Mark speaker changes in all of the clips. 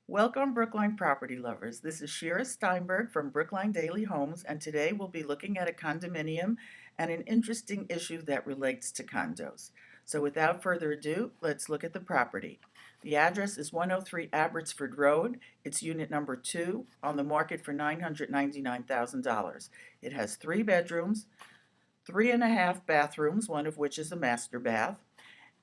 Speaker 1: Welcome, Brookline property lovers. This is Shira Steinberg from Brookline Daily Homes, and today we'll be looking at a condominium and an interesting issue that relates to condos. So without further ado, let's look at the property. The address is 103 Abbotsford Road. It's unit number 2 on the market for $999,000. It has 3 bedrooms, 3.5 bathrooms, one of which is a master bath,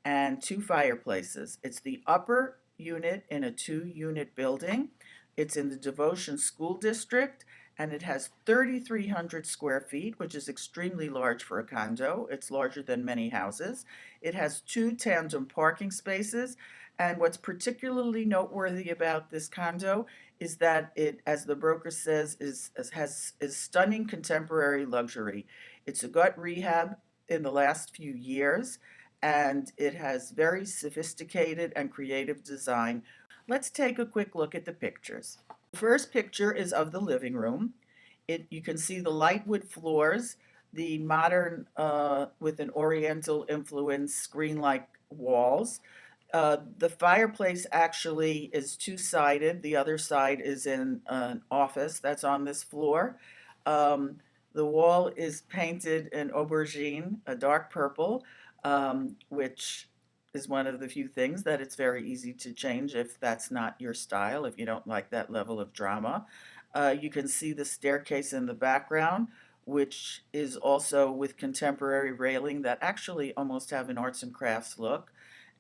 Speaker 1: and 2 fireplaces. It's the upper unit in a 2-unit building. It's in the Devotion School District, and it has 3,300 square feet, which is extremely large for a condo. It's larger than many houses. It has 2 tandem parking spaces, and what's particularly noteworthy about this condo is that it, as the broker says, is stunning contemporary luxury. It's a gut rehab in the last few years, and it has very sophisticated and creative design. Let's take a quick look at the pictures. The first picture is of the living room. You can see the light wood floors, the modern with an oriental influence screen-like walls. The fireplace actually is two-sided. The other side is in an office that's on this floor. The wall is painted in aubergine, a dark purple, which is one of the few things that it's very easy to change if that's not your style, if you don't like that level of drama. You can see the staircase in the background, which is also with contemporary railing that actually almost have an arts and crafts look.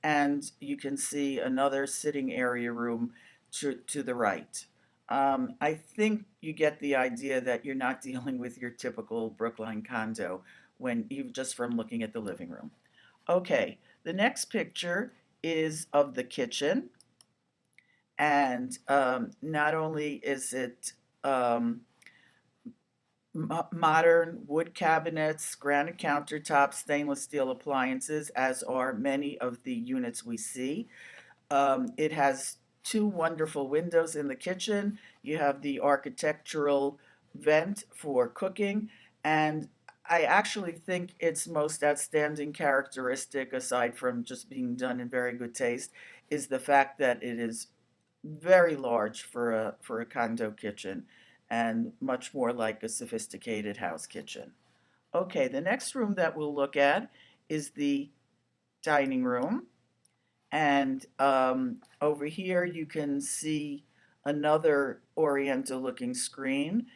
Speaker 1: And you can see another sitting area room to the right. I think you get the idea that you're not dealing with your typical Brookline condo when you just from looking at the living room. Okay, the next picture is of the kitchen, and not only is it modern wood cabinets, granite countertops, stainless steel appliances, as are many of the units we see. It has 2 wonderful windows in the kitchen. You have the architectural vent for cooking, and I actually think its most outstanding characteristic, aside from just being done in very good taste, is the fact that it is very large for a condo kitchen and much more like a sophisticated house kitchen. Okay, the next room that we'll look at is the dining room. And over here you can see another oriental looking screen,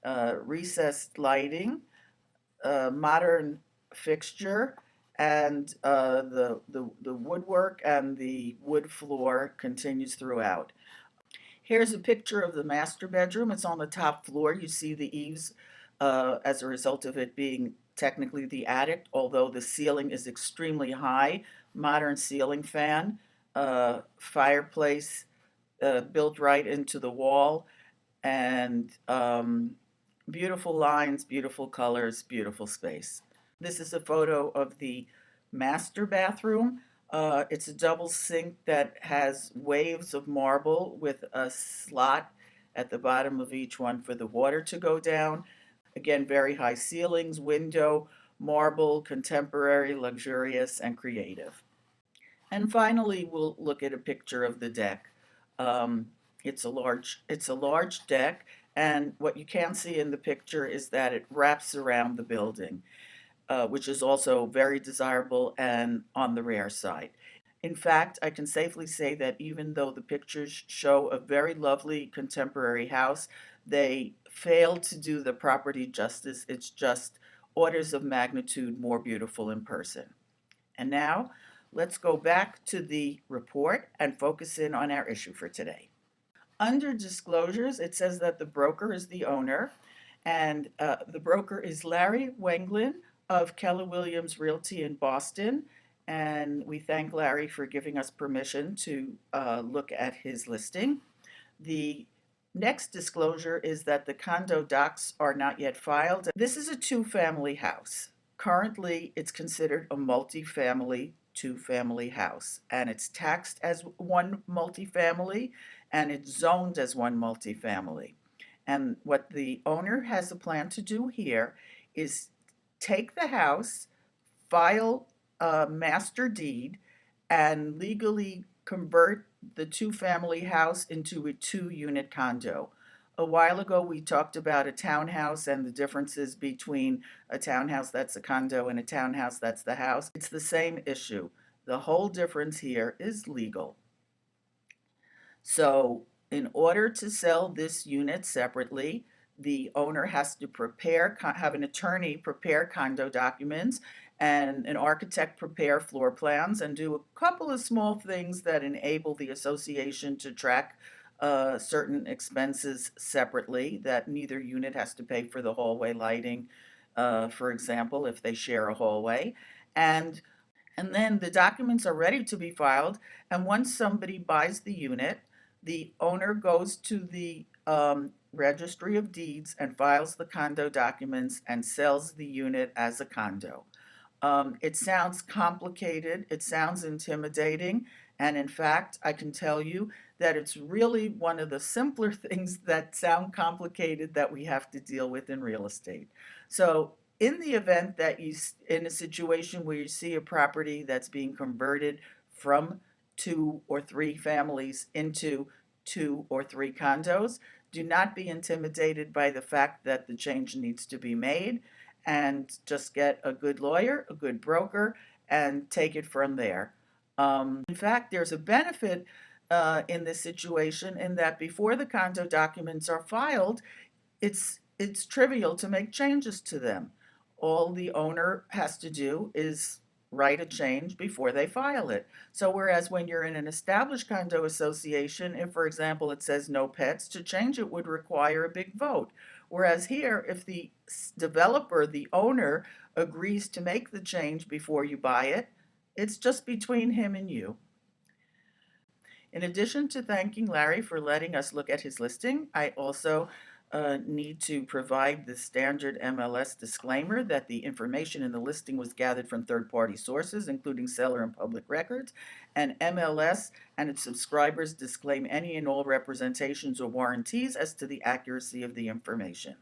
Speaker 1: recessed lighting, modern fixture, and the woodwork and the wood floor continues throughout. Here's a picture of the master bedroom. It's on the top floor. You see the eaves as a result of it being technically the attic, although the ceiling is extremely high. Modern ceiling fan, fireplace built right into the wall, and beautiful lines, beautiful colors, beautiful space. This is a photo of the master bathroom. It's a double sink that has waves of marble with a slot at the bottom of each one for the water to go down. Again, very high ceilings, window, marble, contemporary, luxurious, and creative. And finally, we'll look at a picture of the deck. It's a large deck, and what you can see in the picture is that it wraps around the building, which is also very desirable and on the rare side. In fact, I can safely say that even though the pictures show a very lovely contemporary house, they fail to do the property justice. It's just orders of magnitude more beautiful in person. And now, let's go back to the report and focus in on our issue for today. Under disclosures, it says that the broker is the owner, and the broker is Larry Wenglin of Keller Williams Realty in Boston. And we thank Larry for giving us permission to look at his listing. The next disclosure is that the condo docs are not yet filed. This is a 2-family house. Currently, it's considered a multifamily 2-family house, and it's taxed as one multifamily, and it's zoned as one multifamily. And what the owner has a plan to do here is take the house, file a master deed, and legally convert the two-family house into a two-unit condo. A while ago, we talked about a townhouse and the differences between a townhouse that's a condo and a townhouse that's the house. It's the same issue. The whole difference here is legal. So, in order to sell this unit separately, the owner has to have an attorney prepare condo documents and an architect prepare floor plans and do a couple of small things that enable the association to track certain expenses separately that neither unit has to pay for the hallway lighting, for example, if they share a hallway. And and then the documents are ready to be filed. And once somebody buys the unit, the owner goes to the registry of deeds and files the condo documents and sells the unit as a condo. It sounds complicated, it sounds intimidating, and in fact, I can tell you that it's really one of the simpler things that sound complicated that we have to deal with in real estate. So, in the event that in a situation where you see a property that's being converted from two or three families into two or three condos, do not be intimidated by the fact that the change needs to be made, and just get a good lawyer, a good broker, and take it from there. In fact, there's a benefit in this situation in that before the condo documents are filed, it's trivial to make changes to them. All the owner has to do is write a change before they file it. So whereas when you're in an established condo association, if for example it says no pets, to change it would require a big vote. Whereas here, if the developer, the owner, agrees to make the change before you buy it, it's just between him and you. In addition to thanking Larry for letting us look at his listing, I also need to provide the standard MLS disclaimer that the information in the listing was gathered from third-party sources, including seller and public records, and MLS and its subscribers disclaim any and all representations or warranties as to the accuracy of the information.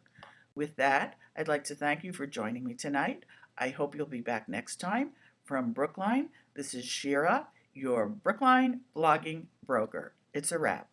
Speaker 1: With that, I'd like to thank you for joining me tonight. I hope you'll be back next time. From Brookline, this is Shira, your Brookline blogging broker. It's a wrap.